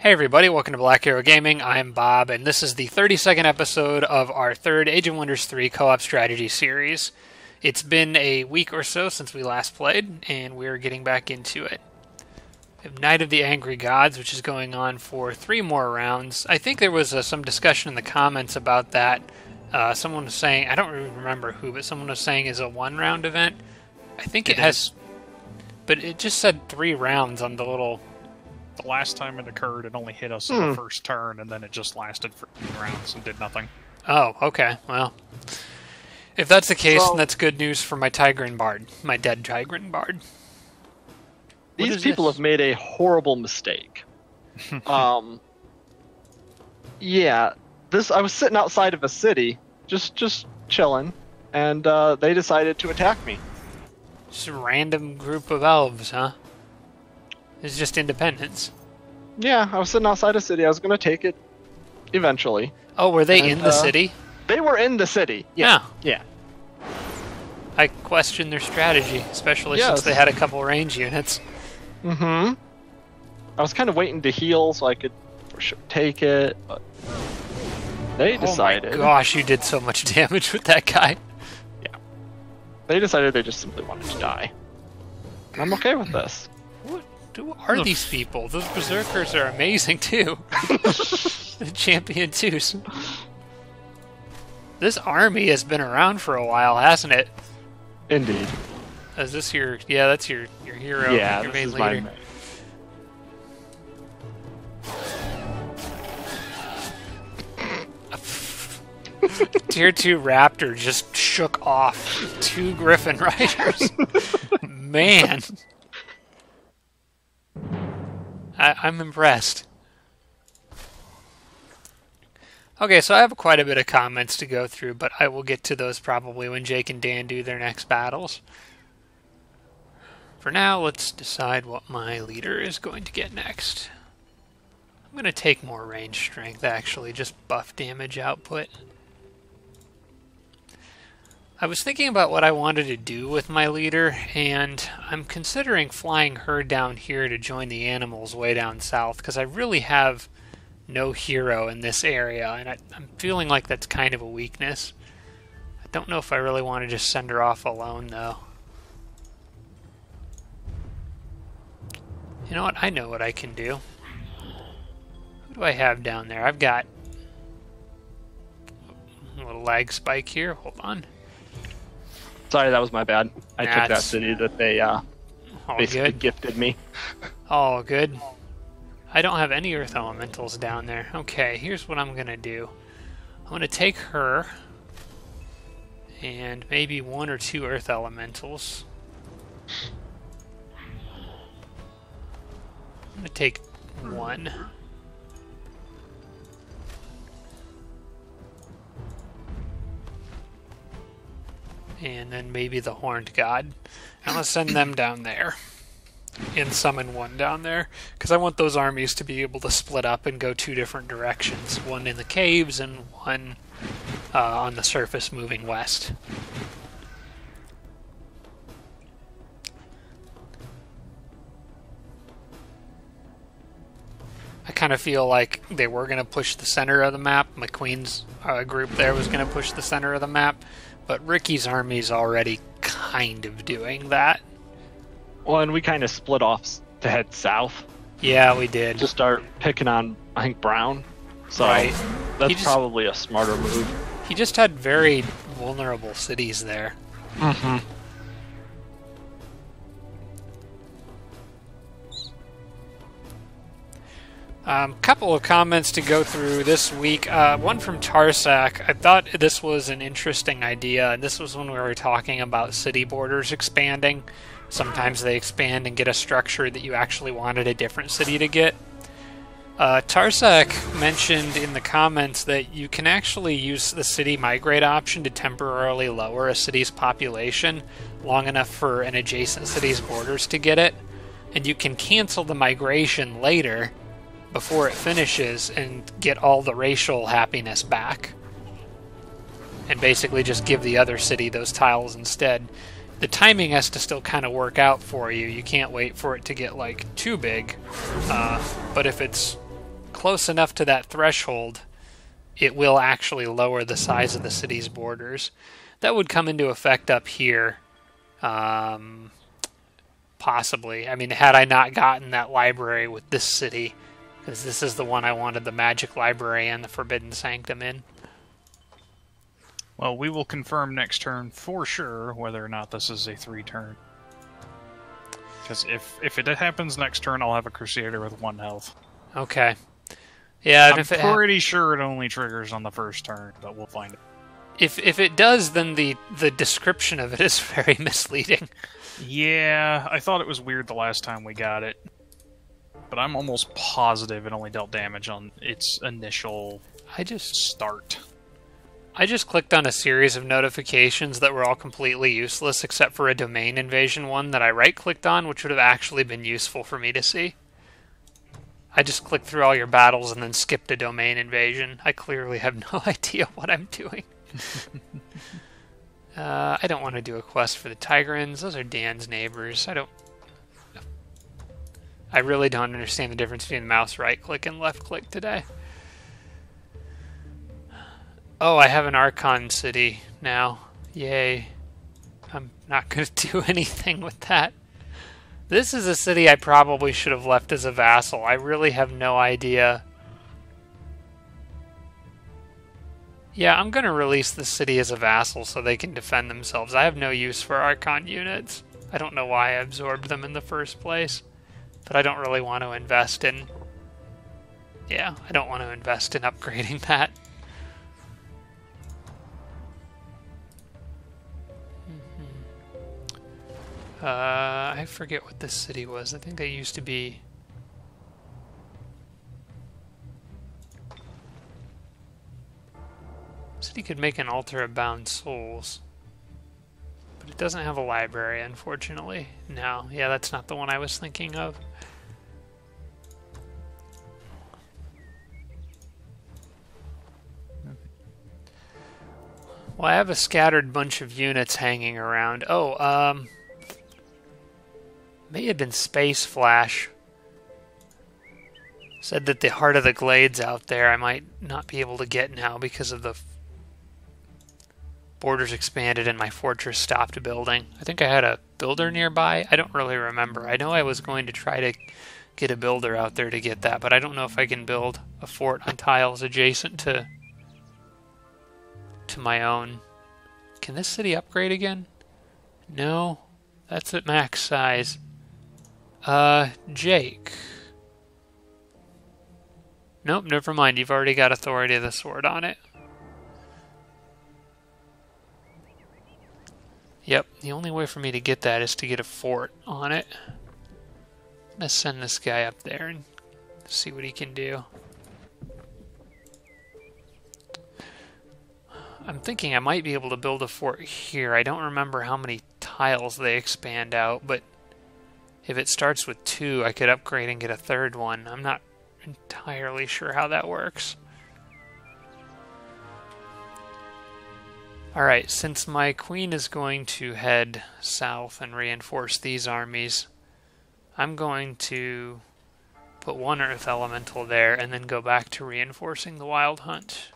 Hey everybody, welcome to Black Arrow Gaming. I'm Bob, and this is the 32nd episode of our third Age of Wonders 3 co-op strategy series. It's been a week or so since we last played, and we're getting back into it. We have Night of the Angry Gods, which is going on for 3 more rounds. I think there was some discussion in the comments about that. Someone was saying, I don't really remember who, but someone was saying it's a 1-round event. I think it has, but it just said 3 rounds on the little... The last time it occurred, it only hit us in the first turn, and then it just lasted for 3 rounds and did nothing. Oh, okay. Well, if that's the case, then that's good news for my Tigrin Bard. My dead Tigrin Bard. These people have made a horrible mistake. Yeah, I was sitting outside of a city, just chilling, and they decided to attack me. Just a random group of elves, huh? It's just independence. Yeah, I was sitting outside a city. I was going to take it eventually. Oh, were they in the city? They were in the city. Yeah. Yeah. I questioned their strategy, especially since they had a couple range units. Mm-hmm. I was kind of waiting to heal so I could take it, but they decided... Oh my gosh, you did so much damage with that guy. Yeah. They decided they just simply wanted to die. And I'm okay with this. Who are these people? Those berserkers are amazing too. The champion twos. This army has been around for a while, hasn't it? Indeed. Is this your... Yeah, that's your hero. Yeah, your this is leader. my main. Tier 2 Raptor just shook off 2 Griffin Riders. Man. I'm impressed. Okay, so I have quite a bit of comments to go through, but I will get to those probably when Jake and Dan do their next battles. For now, let's decide what my leader is going to get next. I'm going to take more range strength, actually, just buff damage output. I was thinking about what I wanted to do with my leader, and I'm considering flying her down here to join the animals way down south, because I really have no hero in this area, and I'm feeling like that's kind of a weakness. I don't know if I really want to just send her off alone, though. You know what? I know what I can do. Who do I have down there? I've got a little lag spike here. Hold on. Sorry, that was my bad. I took that city that they basically gifted me. Oh, good. I don't have any earth elementals down there. Okay, here's what I'm going to do. I'm going to take her and maybe 1 or 2 earth elementals. I'm going to take 1. And then maybe the Horned God. I'm going to send them down there. And summon 1 down there. Because I want those armies to be able to split up and go 2 different directions. 1 in the caves and 1 on the surface moving west. I kind of feel like they were going to push the center of the map. McQueen's group there was going to push the center of the map. But Ricky's army's already kind of doing that. Well, and we kind of split off to head south. Yeah, we did. To start picking on, I think, Brown. So that's probably a smarter move. He just had very vulnerable cities there. Mm-hmm. Couple of comments to go through this week. One from Tarsak. I thought this was an interesting idea, and this was when we were talking about city borders expanding. Sometimes they expand and get a structure that you actually wanted a different city to get. Tarsak mentioned in the comments that you can actually use the city migrate option to temporarily lower a city's population long enough for an adjacent city's borders to get it, and you can cancel the migration later before it finishes and get all the racial happiness back. And basically just give the other city those tiles instead. The timing has to still kind of work out for you. You can't wait for it to get, like, too big. But if it's close enough to that threshold, it will actually lower the size of the city's borders. That would come into effect up here, possibly. I mean, had I not gotten that library with this city, because this is the one I wanted the magic library and the forbidden sanctum in. Well, we will confirm next turn for sure whether or not this is a 3-turn. Because if it happens next turn, I'll have a Crusader with 1 health. Okay. Yeah, and I'm if it pretty sure it only triggers on the first turn, but we'll find it. If it does, then the description of it is very misleading. Yeah, I thought it was weird the last time we got it. But I'm almost positive it only dealt damage on its initial start. I just clicked on a series of notifications that were all completely useless except for a domain invasion one that I right-clicked on, which would have actually been useful for me to see. I just clicked through all your battles and then skipped a domain invasion. I clearly have no idea what I'm doing. I don't want to do a quest for the Tigrans. Those are Dan's neighbors. I really don't understand the difference between mouse right-click and left-click today. Oh, I have an Archon city now. Yay. I'm not going to do anything with that. This is a city I probably should have left as a vassal. I really have no idea. Yeah, I'm going to release the city as a vassal so they can defend themselves. I have no use for Archon units. I don't know why I absorbed them in the first place. But I don't really want to invest in... Yeah, I don't want to invest in upgrading that. I forget what this city was. I think they used to be... City could make an altar of bound souls. But it doesn't have a library, unfortunately. No, yeah, that's not the one I was thinking of. Well, I have a scattered bunch of units hanging around. Oh, may have been Space Flash. Said that the Heart of the Glades out there I might not be able to get now because of the borders expanded and my fortress stopped building. I think I had a builder nearby. I don't really remember. I know I was going to try to get a builder out there to get that, but I don't know if I can build a fort on tiles adjacent to my own. Can this city upgrade again? No, that's at max size. Jake. Nope, never mind. You've already got Authority of the Sword on it. Yep, the only way for me to get that is to get a fort on it. Let's send this guy up there and see what he can do. I'm thinking I might be able to build a fort here. I don't remember how many tiles they expand out, but if it starts with 2, I could upgrade and get a 3rd one. I'm not entirely sure how that works. Alright, since my queen is going to head south and reinforce these armies, I'm going to put 1 Earth Elemental there and then go back to reinforcing the Wild Hunt.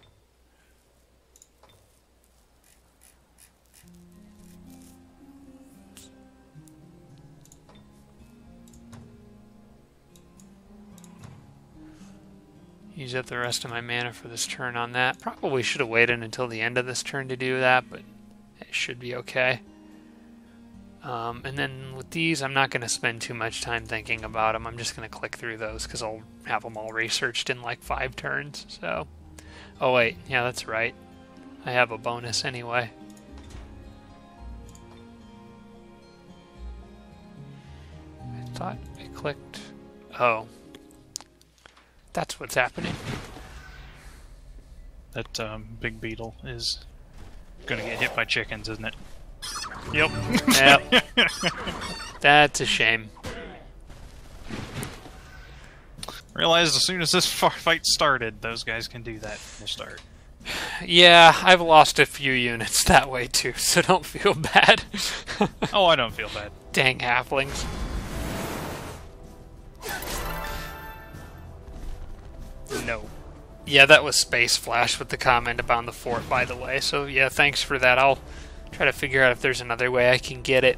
Use up the rest of my mana for this turn on that. Probably should have waited until the end of this turn to do that, but it should be okay. And then with these, I'm not going to spend too much time thinking about them. I'm just going to click through those because I'll have them all researched in like 5 turns. So, oh wait, yeah, that's right. I have a bonus anyway. I thought I clicked... Oh. That's what's happening. That big beetle is gonna get hit by chickens, isn't it? Yep. Yep. That's a shame. Realized as soon as this fight started, those guys can do that from the start. Yeah, I've lost a few units that way too, so don't feel bad. Oh, I don't feel bad. Dang halflings. No. Yeah, that was Space Flash with the comment about the fort, by the way. So yeah, thanks for that. I'll try to figure out if there's another way I can get it.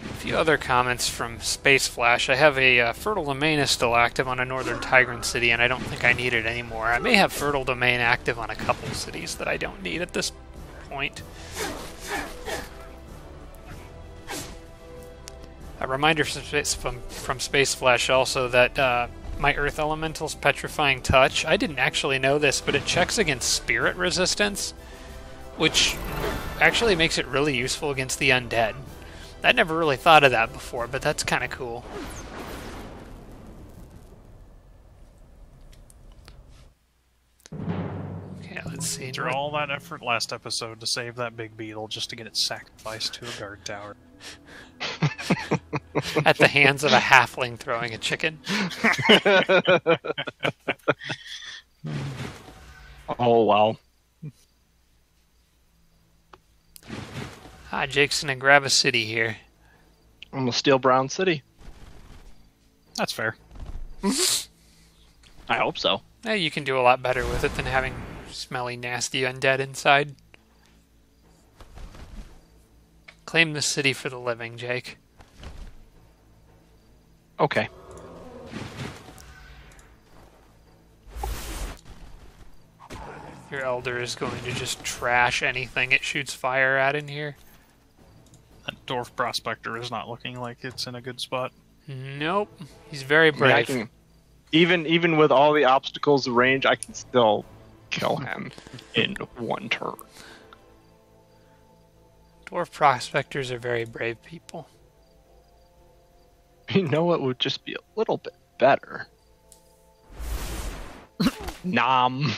A few other comments from Space Flash. I have a Fertile Domain is still active on a Northern Tigrant city, and I don't think I need it anymore. I may have Fertile Domain active on a couple cities that I don't need at this point. A reminder from Space Flash also that my Earth Elemental's Petrifying Touch, I didn't actually know this, but it checks against Spirit Resistance, which actually makes it really useful against the undead. I never really thought of that before, but that's kind of cool. Okay, let's see. After all that effort last episode to save that big beetle just to get it sacrificed to a guard tower. At the hands of a halfling throwing a chicken. Oh, wow. Hi, Jake's gonna grab a city here. I'm gonna steal Brown City. That's fair. I hope so. Yeah, you can do a lot better with it than having smelly, nasty undead inside. Claim the city for the living, Jake. Okay. Your elder is going to just trash anything it shoots fire at in here. That dwarf prospector is not looking like it's in a good spot. Nope. He's very brave. Even with all the obstacles of range, I can still kill him in one turn. Dwarf prospectors are very brave people. You know what would just be a little bit better? Nom.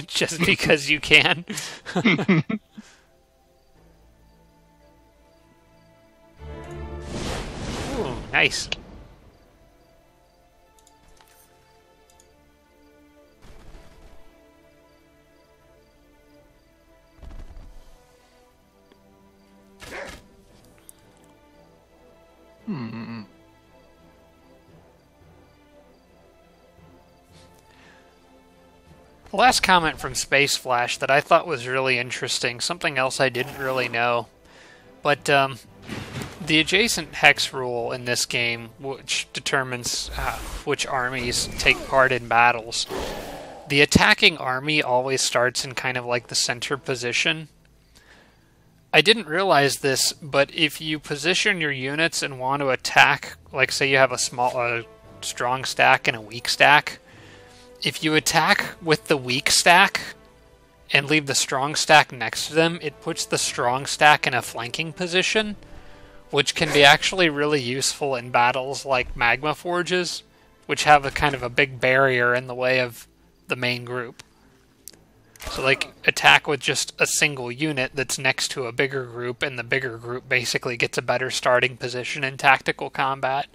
Just because you can. Ooh, nice. The last comment from Space Flash that I thought was really interesting, something else I didn't really know, but the adjacent hex rule in this game, which determines which armies take part in battles, the attacking army always starts in kind of like the center position. I didn't realize this, but if you position your units and want to attack, like say you have a strong stack and a weak stack, if you attack with the weak stack and leave the strong stack next to them, it puts the strong stack in a flanking position, which can be actually really useful in battles like Magma Forges, which have a kind of a big barrier in the way of the main group. So like attack with just a single unit that's next to a bigger group, and the bigger group basically gets a better starting position in tactical combat.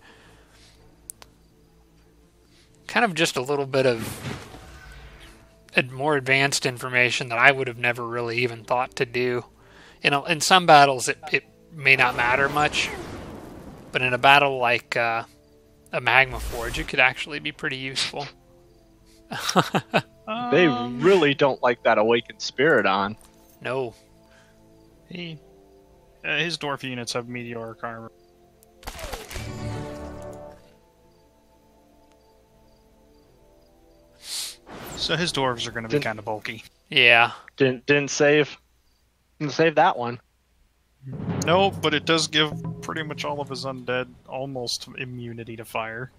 Kind of just a little bit of more advanced information that I would have never really even thought to do. You know, in some battles it may not matter much, but in a battle like a Magma Forge, it could actually be pretty useful. They really don't like that Awakened Spirit on. No. His dwarf units have meteoric armor. So his dwarves are going to be kind of bulky. Yeah. Didn't save that one. No, but it does give pretty much all of his undead almost immunity to fire.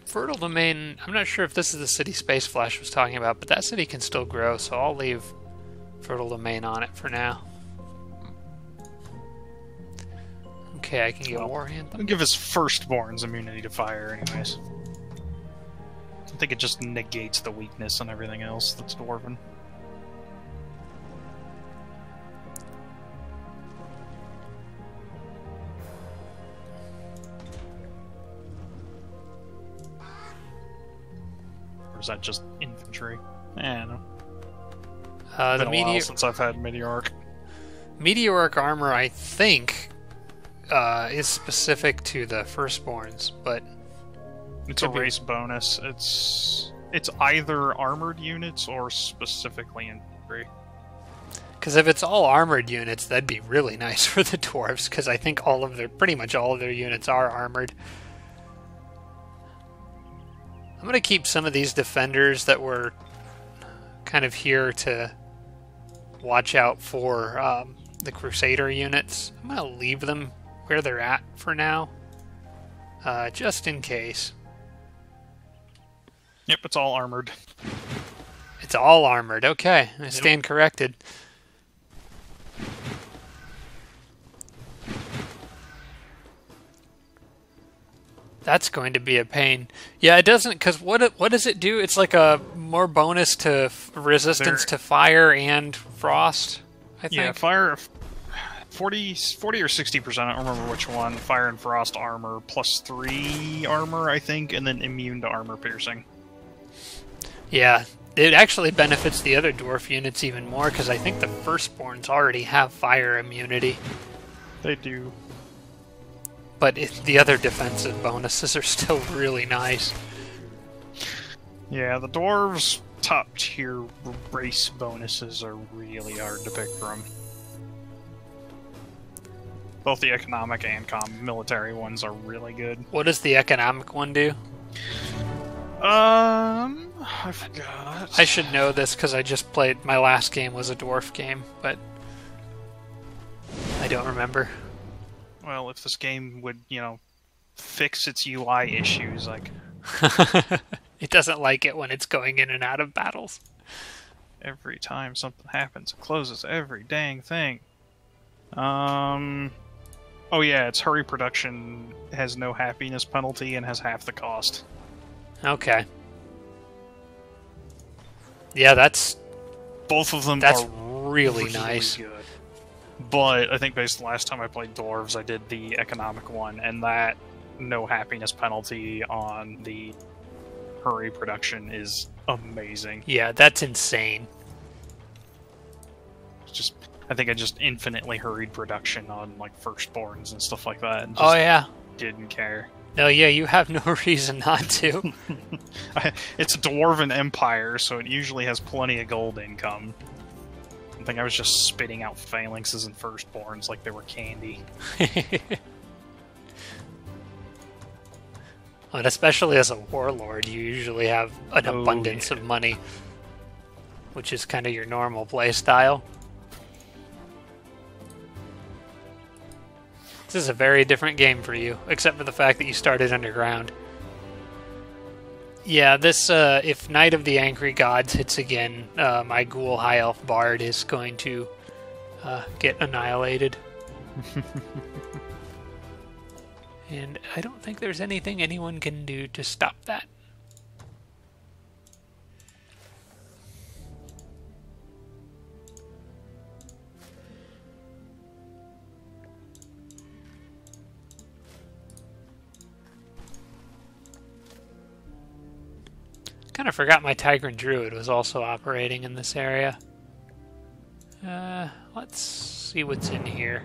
Fertile Domain, I'm not sure if this is the city Space Flash was talking about, but that city can still grow, so I'll leave Fertile Domain on it for now. Okay, I can get War Anthem. I'll give his firstborns immunity to fire, anyways. I think it just negates the weakness and everything else that's Dwarven. Or is that just infantry? I don't know. The Been a while since I've had Meteoric. Meteoric armor, I think, is specific to the firstborns, but it's a race bonus. It's either armored units or specifically infantry. Because if it's all armored units, that'd be really nice for the dwarves. Because I think pretty much all of their units are armored. I'm gonna keep some of these defenders that were kind of here to watch out for the Crusader units. I'm gonna leave them where they're at for now, just in case. Yep, it's all armored. It's all armored. Okay, I stand corrected. That's going to be a pain. Yeah, it doesn't, because what does it do? It's like a more bonus to resistance to fire and frost, I think. Yeah, fire, 40 or 60%, I don't remember which one. Fire and frost armor, +3 armor, I think, and then immune to armor piercing. Yeah, it actually benefits the other dwarf units even more, because I think the firstborns already have fire immunity. They do. But the other defensive bonuses are still really nice. Yeah, the dwarves' top-tier race bonuses are really hard to pick from. Both the economic and military ones are really good. What does the economic one do? I forgot. I should know this because I just played... My last game was a dwarf game, but... I don't remember. Well, if this game would, fix its UI issues, like... It doesn't like it when it's going in and out of battles. Every time something happens, it closes every dang thing. Oh yeah, its hurry production has no happiness penalty and has half the cost. Okay. Yeah, that's... Both of them that's are really nice. Good. But I think based on the last time I played Dwarves, I did the economic one, and that no happiness penalty on the hurry production is amazing. Yeah, that's insane. It's I think I just infinitely hurried production on like firstborns and stuff like that. And oh yeah, didn't care. No, yeah, you have no reason not to. It's a Dwarven empire, so it usually has plenty of gold income. I think I was just spitting out phalanxes and firstborns like they were candy. And especially as a warlord, you usually have an abundance of money, which is kind of your normal play style. This is a very different game for you, except for the fact that you started underground. Yeah, this, if Knight of the Angry Gods hits again, my Ghoul High Elf Bard is going to get annihilated. And I don't think there's anything anyone can do to stop that. Kind of forgot my Tigran Druid was also operating in this area. Let's see what's in here.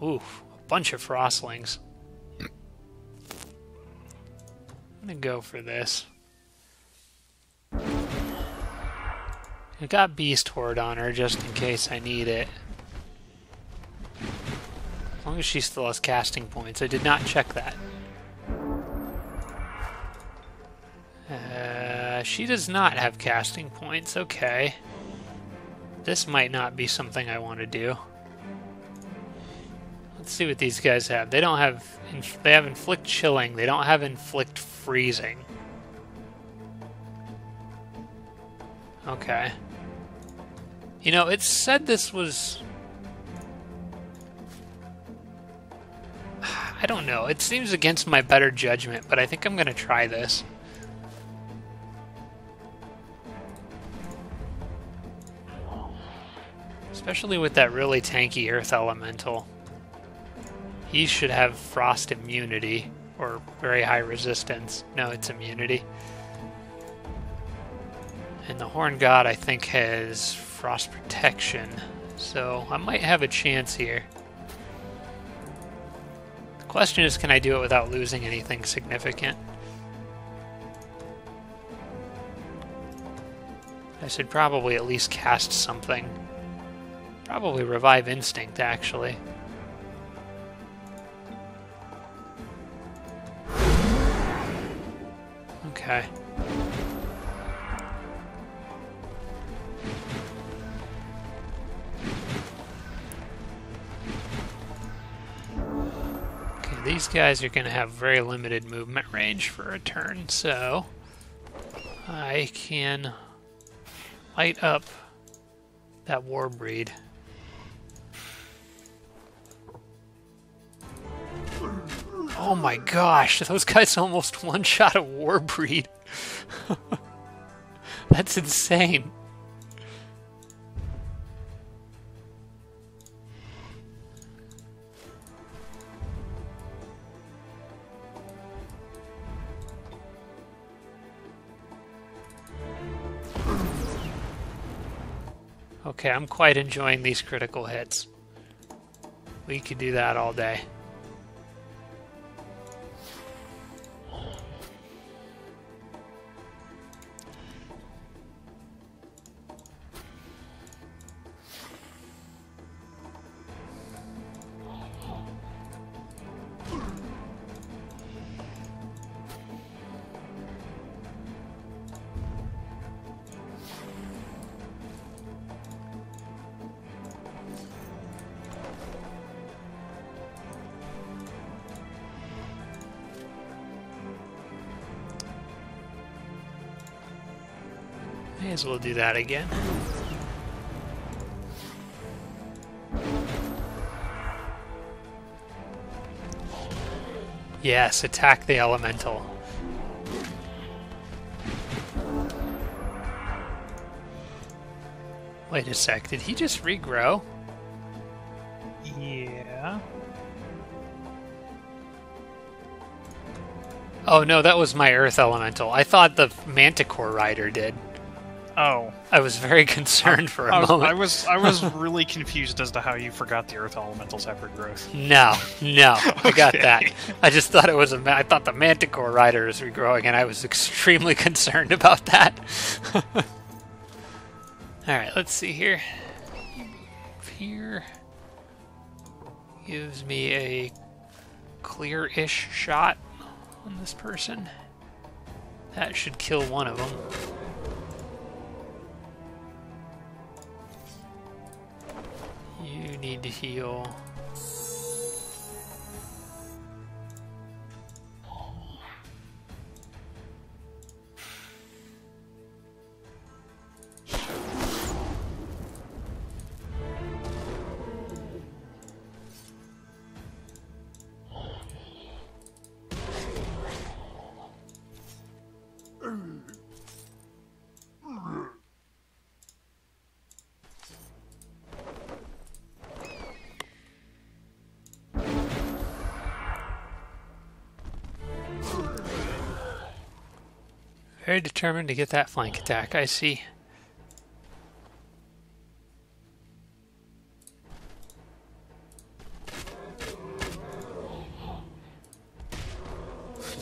Ooh, a bunch of frostlings. I'm gonna go for this. I got Beast Horde on her just in case I need it. As long as she still has casting points. I did not check that. She does not have casting points. Okay. This might not be something I want to do. Let's see what these guys have. They don't have... They have Inflict Chilling. They don't have Inflict Freezing. Okay. You know, it said this was... I don't know. It seems against my better judgment, but I think I'm going to try this. Especially with that really tanky Earth Elemental. He should have Frost Immunity, or very high resistance. No, it's Immunity. And the Horn God, I think, has Frost Protection. So I might have a chance here. The question is, can I do it without losing anything significant? I should probably at least cast something. Probably Revive Instinct, actually. Okay. Okay, these guys are going to have very limited movement range for a turn, so I can light up that Warbreed. Oh my gosh, those guys almost one-shot a Warbreed. That's insane. Okay, I'm quite enjoying these critical hits. We could do that all day. May as well do that again. Yes, attack the elemental. Wait a sec, did he just regrow? Yeah. Oh no, that was my earth elemental. I thought the Manticore Rider did. Oh. I was very concerned for a moment. I was really confused as to how you forgot the earth elementals have regrowth. No, I got Okay. that. I just thought it was I thought the Manticore Rider was regrowing, and I was extremely concerned about that. Alright, let's see here. Move here. Gives me a clear-ish shot on this person. That should kill one of them. You need to heal. Very determined to get that flank attack, I see.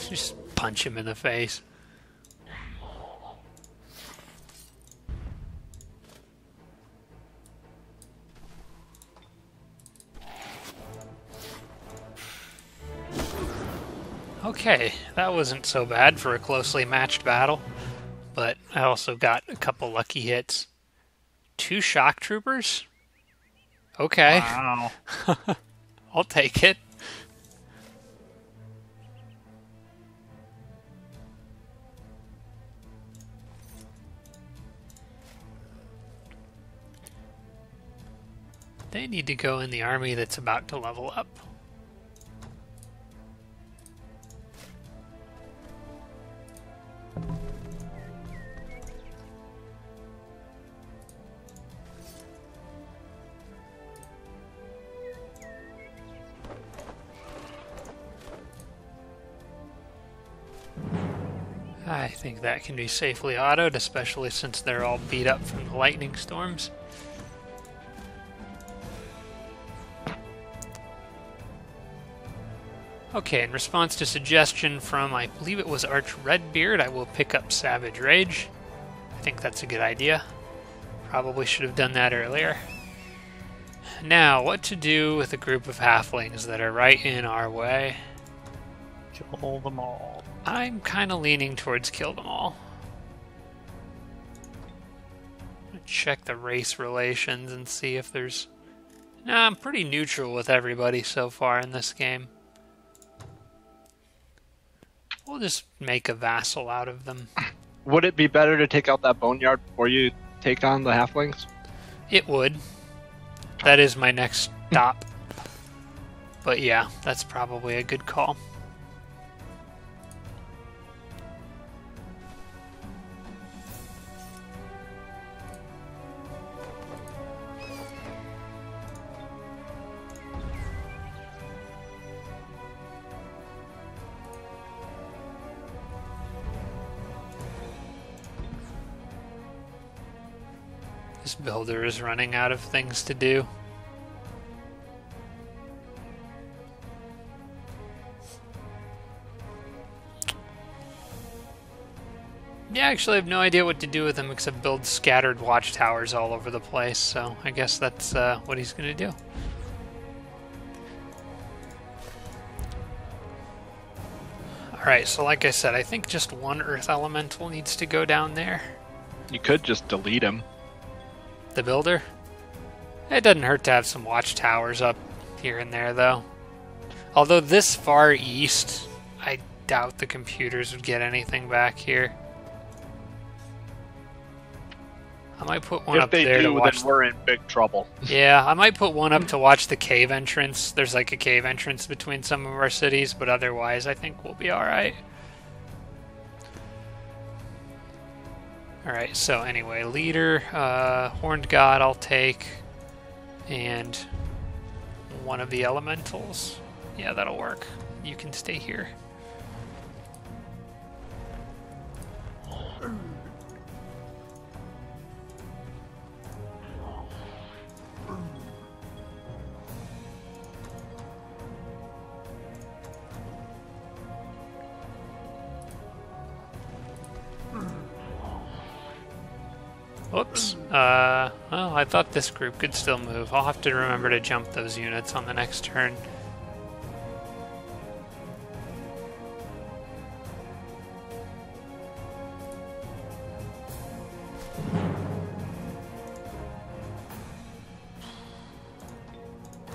Just punch him in the face. Okay, that wasn't so bad for a closely matched battle, but I also got a couple lucky hits. 2 shock troopers? Okay. Wow. I'll take it. They need to go in the army that's about to level up. I think that can be safely autoed, especially since they're all beat up from the lightning storms. Okay, in response to suggestion from, I believe it was Arch Redbeard, I will pick up Savage Rage. I think that's a good idea. Probably should have done that earlier. Now, what to do with a group of halflings that are right in our way? Kill them all. I'm kind of leaning towards kill them all. Check the race relations and see if there's... Nah, I'm pretty neutral with everybody so far in this game. We'll just make a vassal out of them. Would it be better to take out that boneyard before you take on the halflings? It would. That is my next stop. But yeah, that's probably a good call. This builder is running out of things to do. Yeah, actually I have no idea what to do with him except build scattered watchtowers all over the place, so I guess that's what he's going to do. Alright, so like I said, I think just one Earth Elemental needs to go down there. You could just delete him. The builder? It doesn't hurt to have some watchtowers up here and there, though. Although this far east, I doubt the computers would get anything back here. I might put one up there to watch. Then we're in big trouble. Yeah, I might put one up to watch the cave entrance. There's like a cave entrance between some of our cities, but otherwise I think we'll be alright. Alright, so anyway, leader, Horned God I'll take, and one of the elementals. Yeah, that'll work. You can stay here. Whoops. Well, I thought this group could still move. I'll have to remember to jump those units on the next turn.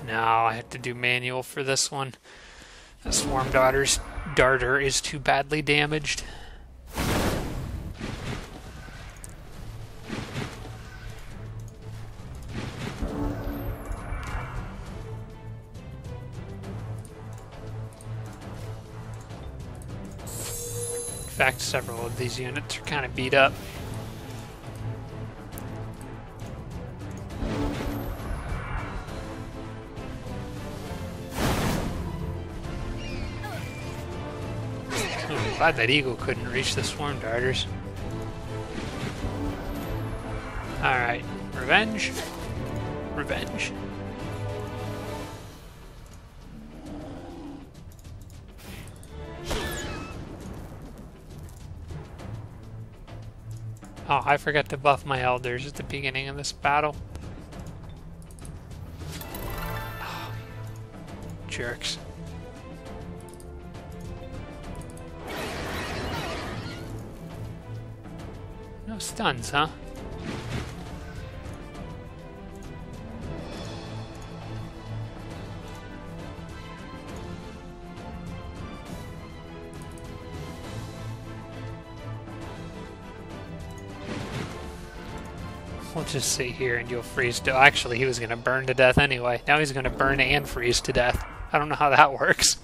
Now I have to do manual for this one. The Swarm Darter is too badly damaged. In fact, several of these units are kind of beat up. I'm glad that eagle couldn't reach the swarm darters. Alright, revenge. Revenge. Oh, I forgot to buff my elders at the beginning of this battle. Oh, jerks. No stuns, huh? We'll just sit here and you'll freeze to... Actually, he was going to burn to death anyway. Now he's going to burn and freeze to death. I don't know how that works.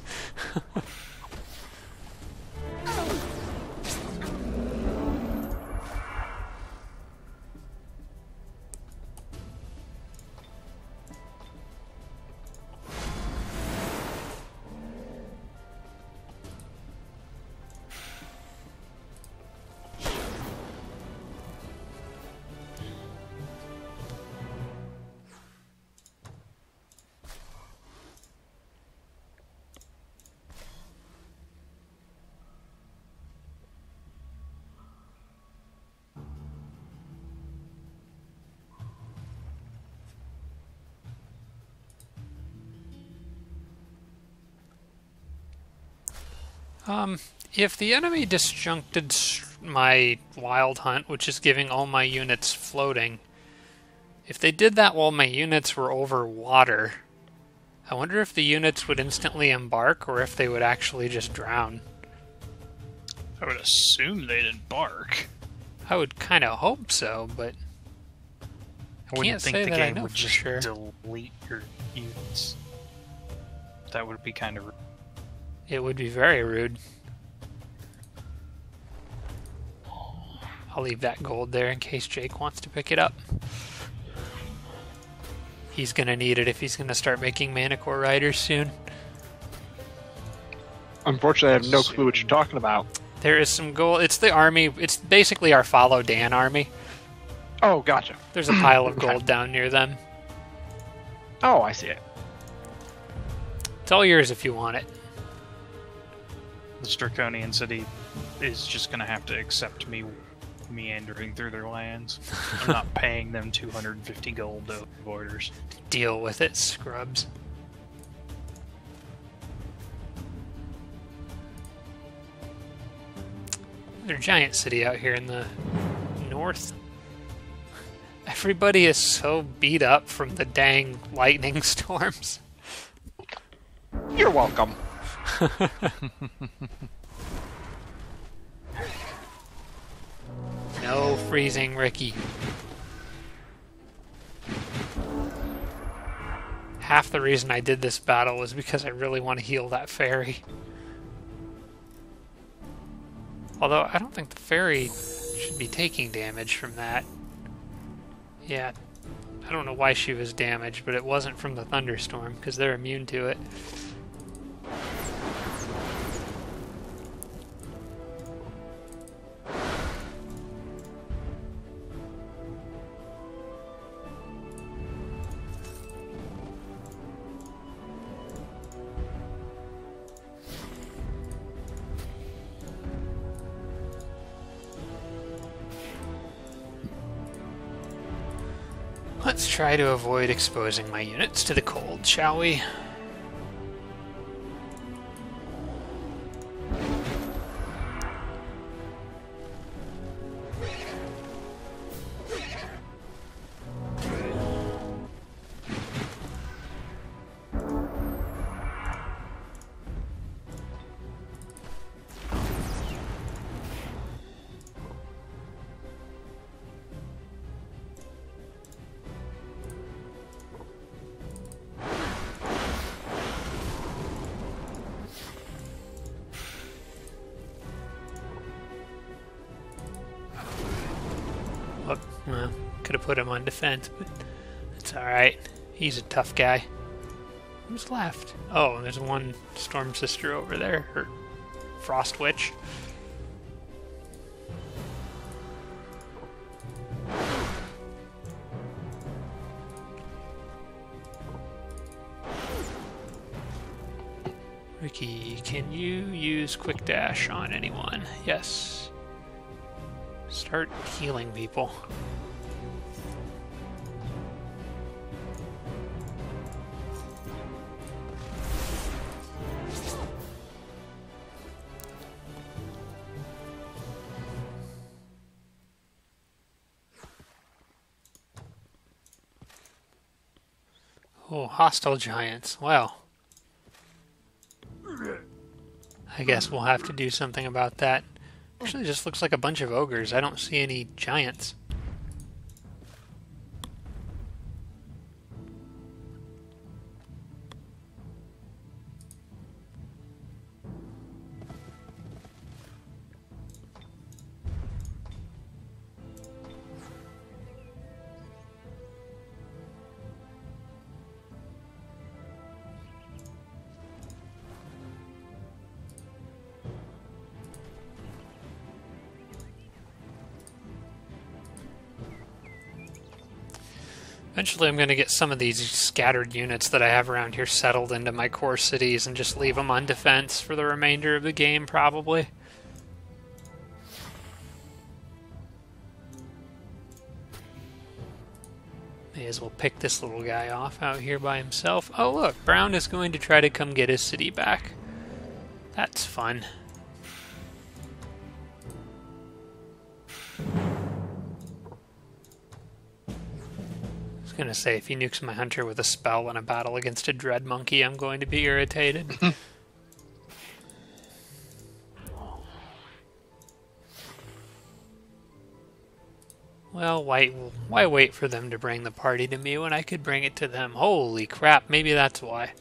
If the enemy disjuncted my wild hunt, which is giving all my units floating, if they did that while my units were over water, I wonder if the units would instantly embark or if they would actually just drown. I would assume they'd embark. I would kind of hope so, but I wouldn't think the game would just sure. delete your units. That would be kind of rude. It would be very rude. I'll leave that gold there in case Jake wants to pick it up. He's gonna need it if he's gonna start making Manicore Riders soon. Unfortunately, I have no clue what you're talking about. There is some gold. It's the army. It's basically our Follow Dan army. Oh, gotcha. There's a pile of gold down near them. Oh, I see it. It's all yours if you want it. This draconian city is just going to have to accept me meandering through their lands. I'm not paying them 250 gold to orders. Deal with it, scrubs. There's a giant city out here in the north. Everybody is so beat up from the dang lightning storms. You're welcome. No freezing, Ricky. Half the reason I did this battle was because I really want to heal that fairy. Although, I don't think the fairy should be taking damage from that. Yeah, I don't know why she was damaged, but it wasn't from the thunderstorm, because they're immune to it. Let's try to avoid exposing my units to the cold, shall we? Well, could have put him on defense, but it's alright. He's a tough guy. Who's left? Oh, there's one Storm Sister over there, or Frost Witch. Ricky, can you use Quick Dash on anyone? Yes. Start healing people. Oh, hostile giants. Well, I guess we'll have to do something about that. Actually, it just looks like a bunch of ogres. I don't see any giants. Eventually I'm going to get some of these scattered units that I have around here settled into my core cities and just leave them on defense for the remainder of the game, probably. May as well pick this little guy off out here by himself. Oh look, Brown is going to try to come get his city back. That's fun. was gonna say, if he nukes my hunter with a spell in a battle against a dread monkey, I'm going to be irritated. Well, why wait for them to bring the party to me when I could bring it to them? Holy crap, maybe that's why.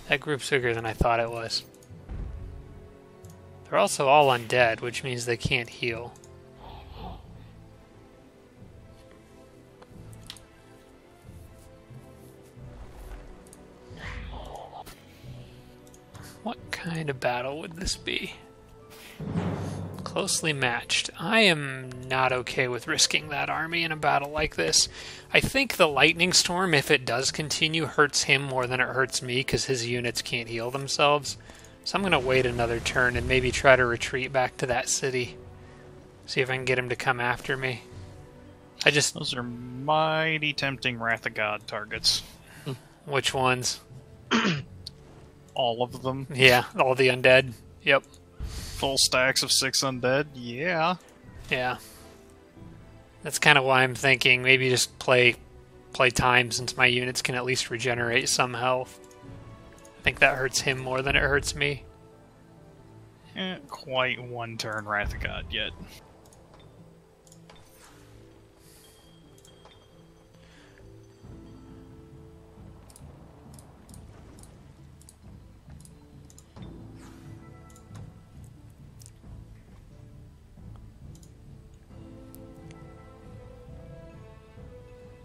That group's bigger than I thought it was. They're also all undead, which means they can't heal. What kind of battle would this be? Closely matched. I am not okay with risking that army in a battle like this. I think the lightning storm, if it does continue, hurts him more than it hurts me because his units can't heal themselves. So I'm going to wait another turn and maybe try to retreat back to that city. See if I can get him to come after me. Those are mighty tempting Wrath of God targets. Which ones? All of them. Yeah, all the undead. Yep. Full stacks of 6 undead? Yeah. Yeah. That's kind of why I'm thinking maybe just play time since my units can at least regenerate some health. I think that hurts him more than it hurts me. Quite one turn Wrath of God yet.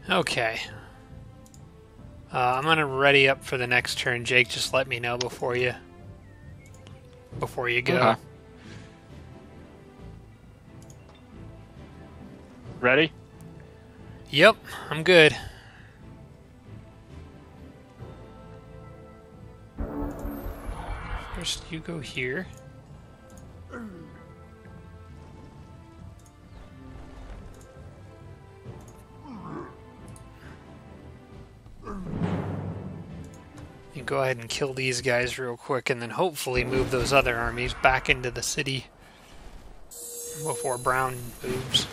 Okay. I'm gonna ready up for the next turn. Jake, just let me know before you go. Okay. Ready? Yep, I'm good. First, you go here. You go ahead and kill these guys real quick, and then hopefully move those other armies back into the city before Brown moves.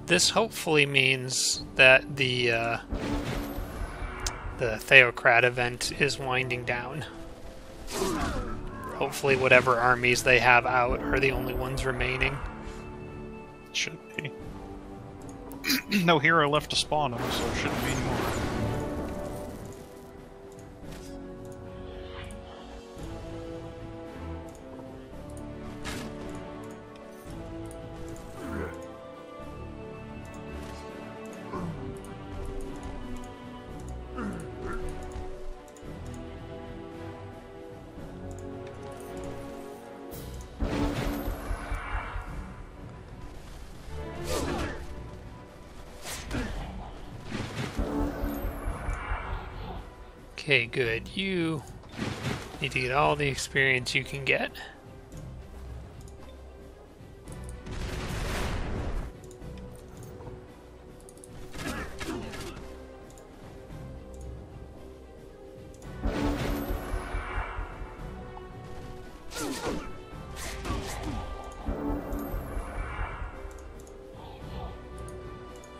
This hopefully means that the Theocrat event is winding down. Hopefully whatever armies they have out are the only ones remaining. Should be. No hero left to spawn them, so it shouldn't be anymore. Okay, good. You need to get all the experience you can get.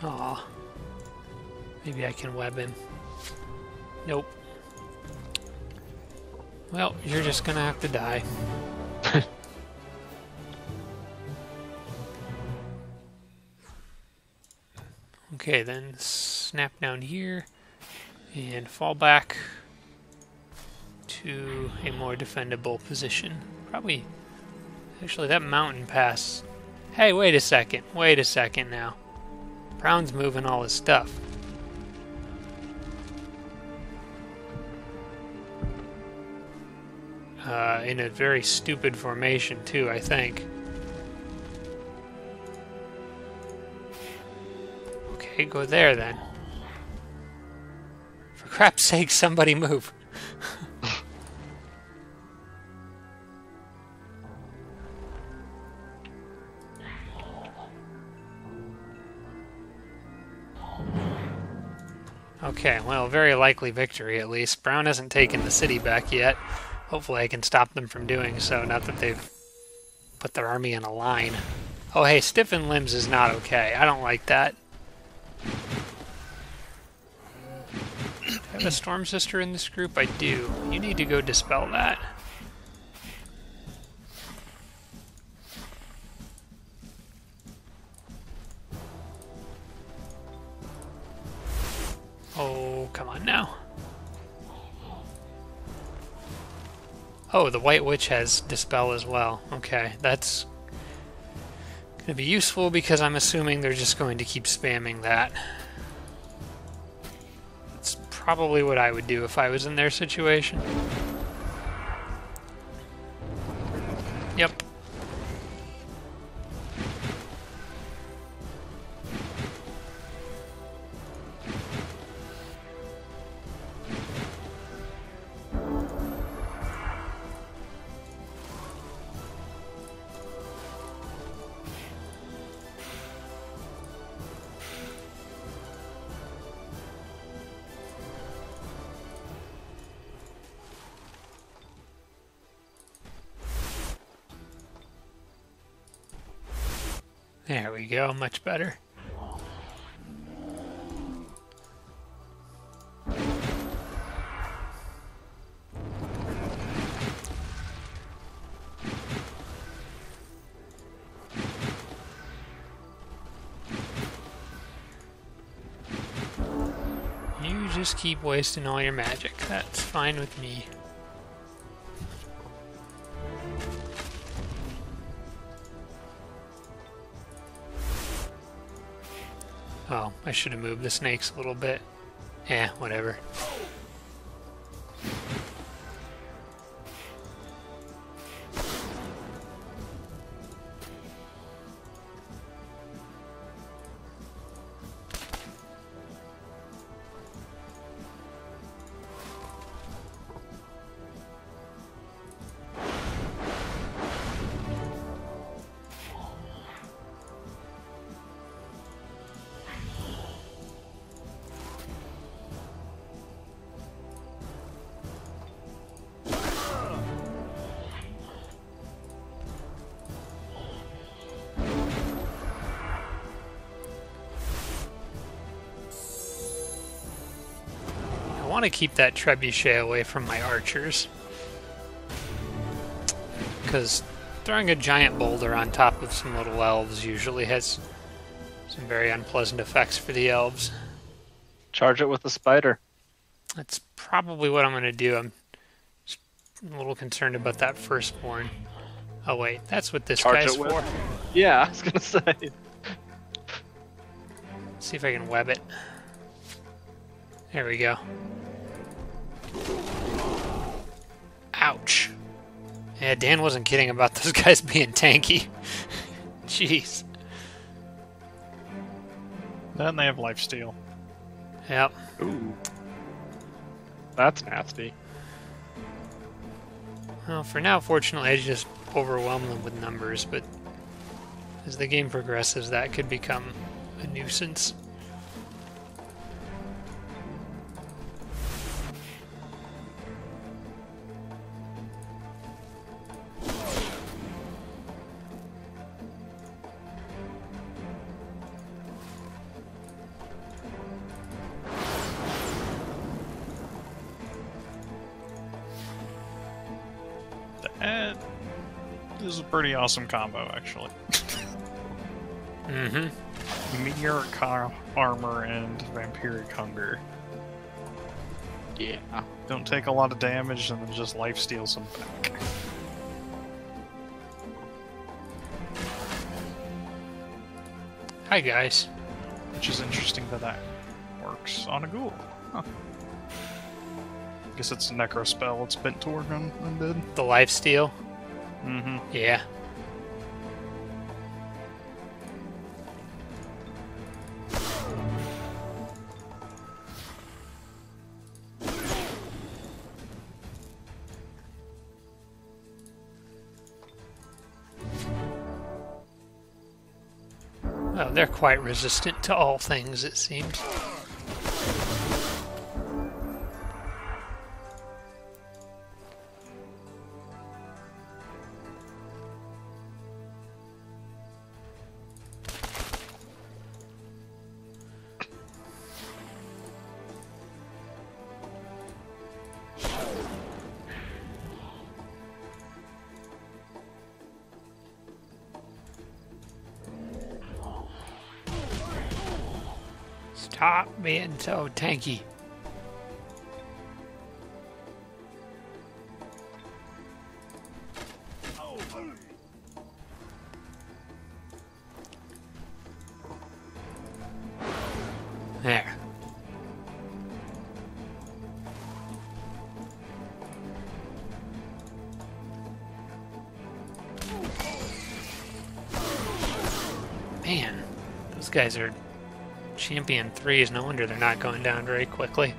Aw. Maybe I can web him. Nope. Well, you're just gonna have to die. Okay, then snap down here and fall back to a more defendable position. Probably, actually, that mountain pass. Hey, wait a second now. Brown's moving all his stuff. In a very stupid formation, too, I think. Okay, go there, then. For crap's sake, somebody move. Okay, well, very likely victory at least. Brown hasn't taken the city back yet. Hopefully I can stop them from doing so, not that they've put their army in a line. Oh, hey, stiffened limbs is not okay. I don't like that. Do I have a Storm Sister in this group? I do. You need to go dispel that. Oh, come on now. Oh, the White Witch has Dispel as well. Okay, that's going to be useful because I'm assuming they're just going to keep spamming that. That's probably what I would do if I was in their situation. Yep. There we go, much better. You just keep wasting all your magic. That's fine with me. Oh, I should have moved the snakes a little bit. Eh, whatever. I want to keep that trebuchet away from my archers, because throwing a giant boulder on top of some little elves usually has some very unpleasant effects for the elves. Charge it with the spider. That's probably what I'm going to do. I'm just a little concerned about that firstborn. Oh wait, that's what this guy's for. Yeah, I was gonna say. Let's see if I can web it. There we go. Ouch. Yeah, Dan wasn't kidding about those guys being tanky. Jeez. Then they have lifesteal. Yep. Ooh. That's nasty. Well, for now, fortunately, I just overwhelm them with numbers, but as the game progresses, that could become a nuisance. This is a pretty awesome combo, actually. Mm-hmm. Meteoric armor and vampiric hunger. Yeah. Don't take a lot of damage and then just lifesteal some back. Hi, guys. Which is interesting that works on a ghoul. Huh. Guess it's a necro spell it's bent toward undead. The lifesteal? Mm-hmm. Yeah. Well, they're quite resistant to all things, it seems. Stop being so tanky. There. Man, those guys are champion 3s. No wonder they're not going down very quickly.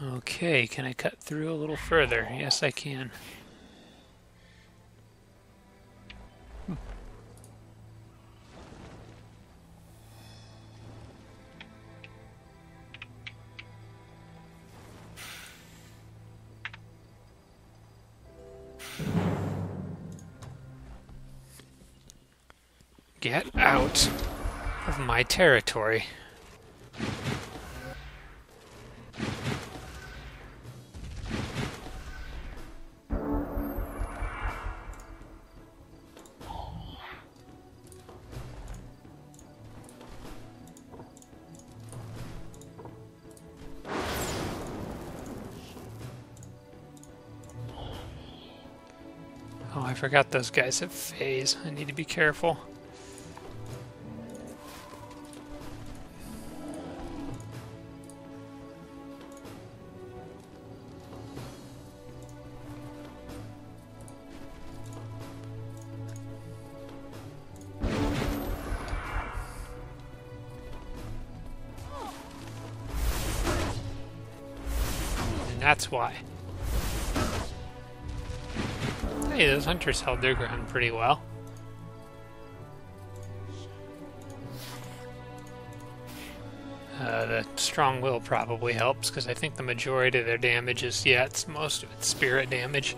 Okay, can I cut through a little further? Yes, I can. Get out of my territory. Oh, I forgot those guys have phase. I need to be careful. And that's why. Hey, those hunters held their ground pretty well. The strong will probably helps, because I think the majority of their damage is, yeah, it's most of it's spirit damage.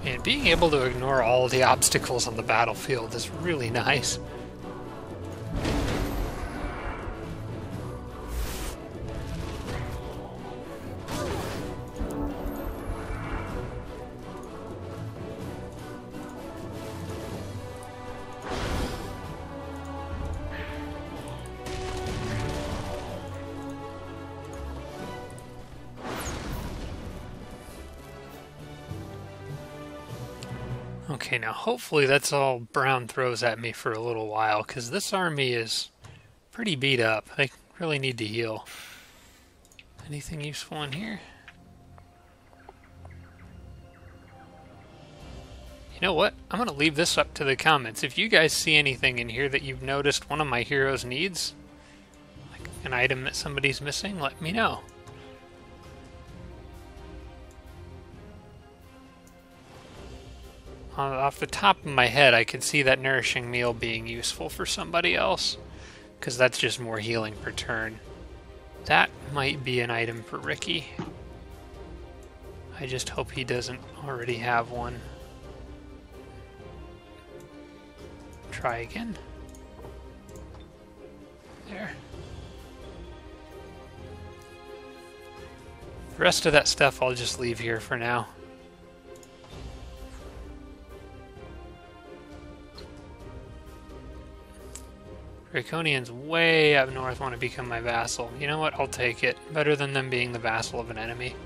And being able to ignore all the obstacles on the battlefield is really nice. Okay, now hopefully that's all Brown throws at me for a little while, because this army is pretty beat up. I really need to heal. Anything useful in here? You know what? I'm going to leave this up to the comments. If you guys see anything in here that you've noticed one of my heroes needs, like an item that somebody's missing, let me know. Off the top of my head, I could see that nourishing meal being useful for somebody else, because that's just more healing per turn. That might be an item for Ricky. I just hope he doesn't already have one. Try again. There. The rest of that stuff I'll just leave here for now. Draconians way up north want to become my vassal. You know what? I'll take it. Better than them being the vassal of an enemy.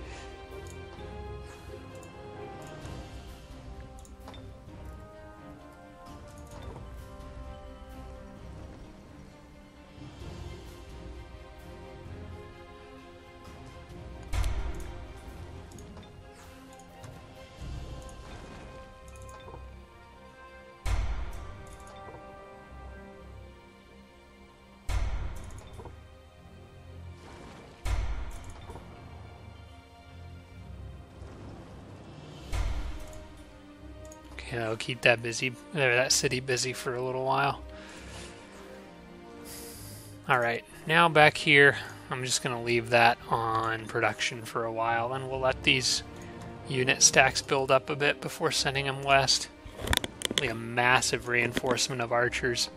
You know, keep that busy, or that city busy for a little while. Alright, now back here, I'm just going to leave that on production for a while, and we'll let these unit stacks build up a bit before sending them west. Like a massive reinforcement of archers.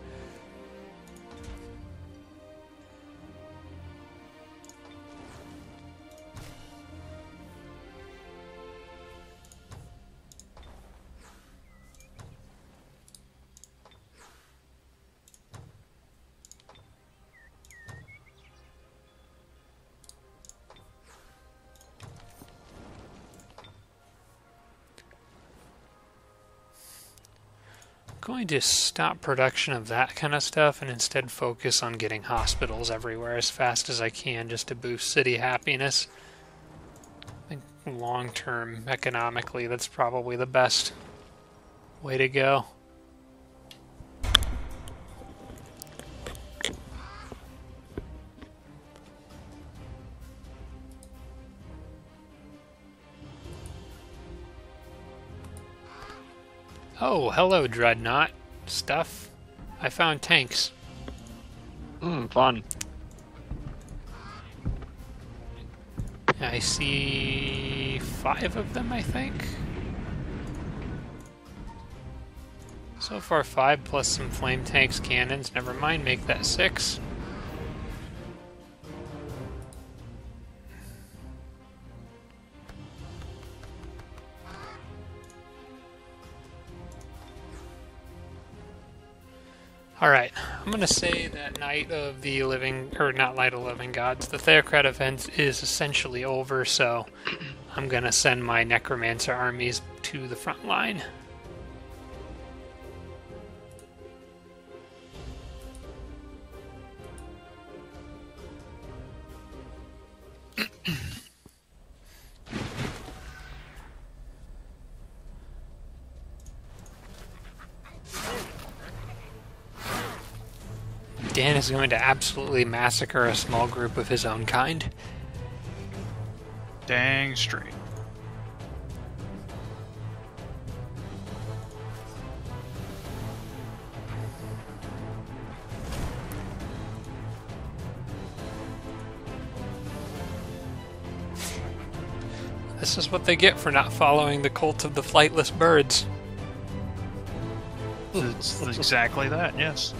Going to stop production of that kind of stuff and instead focus on getting hospitals everywhere as fast as I can just to boost city happiness. I think long term economically that's probably the best way to go. Oh, hello, Dreadnought. Stuff. I found tanks. Fun. I see 5 of them, I think. So far 5 plus some flame tanks, cannons. Never mind, make that 6. Alright, I'm going to say that Night of the Living, or not Night of the Living Gods, the Theocrat event is essentially over, so I'm going to send my Necromancer armies to the front line. Dan is going to absolutely massacre a small group of his own kind. Dang straight. This is what they get for not following the cult of the flightless birds. It's exactly that, yes.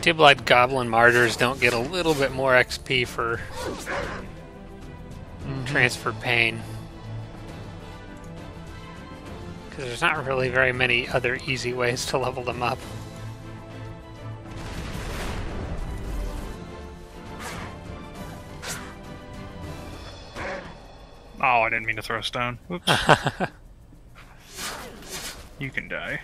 Tibblite Goblin Martyrs don't get a little bit more XP for transfer pain. Because there's not really very many other easy ways to level them up. Oh, I didn't mean to throw a stone. Whoops. You can die.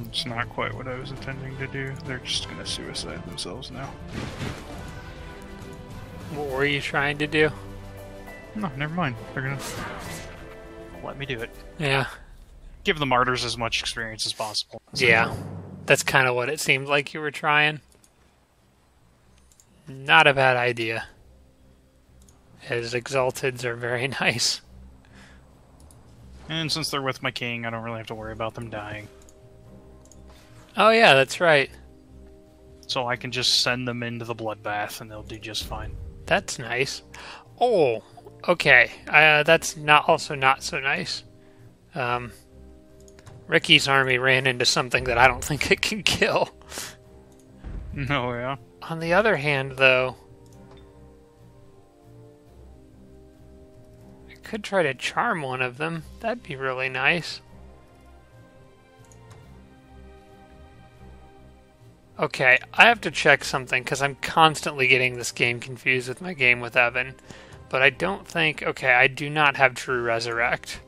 It's not quite what I was intending to do. They're just gonna suicide themselves now. What were you trying to do? No, never mind. They're gonna let me do it. Yeah. Give the martyrs as much experience as possible. Yeah. That's kind of what it seemed like you were trying. not a bad idea. As exalteds are very nice. And since they're with my king, I don't really have to worry about them dying. Oh yeah, that's right. So I can just send them into the bloodbath and they'll do just fine. That's nice. Oh, okay. That's also not so nice. Ricky's army ran into something that I don't think it can kill. Oh, yeah? On the other hand, though, I could try to charm one of them. That'd be really nice. Okay, I have to check something because I'm constantly getting this game confused with my game with Evan. But I don't think... Okay, I do not have True Resurrect.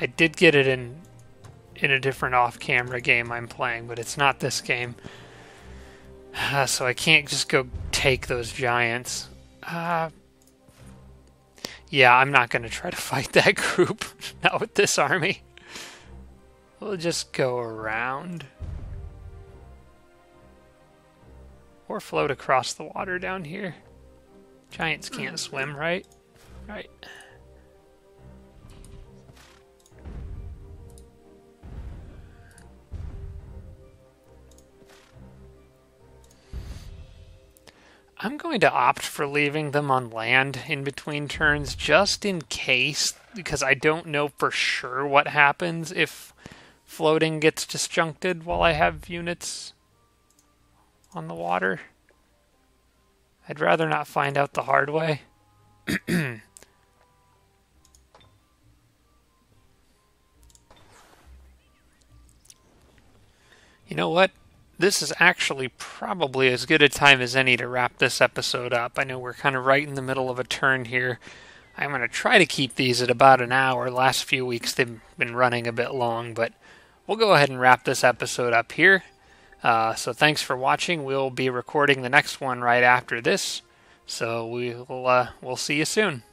I did get it in a different off-camera game I'm playing, but it's not this game. So I can't just go take those giants. Yeah, I'm not going to try to fight that group. Not with this army. We'll just go around. Or float across the water down here. Giants can't swim, right? Right. I'm going to opt for leaving them on land in between turns just in case, because I don't know for sure what happens if floating gets disjuncted while I have units on the water. I'd rather not find out the hard way. You know what? This is actually probably as good a time as any to wrap this episode up. I know we're kind of right in the middle of a turn here. I'm going to try to keep these at about an hour. Last few weeks they've been running a bit long, but we'll go ahead and wrap this episode up here. So thanks for watching. We'll be recording the next one right after this. So we'll see you soon.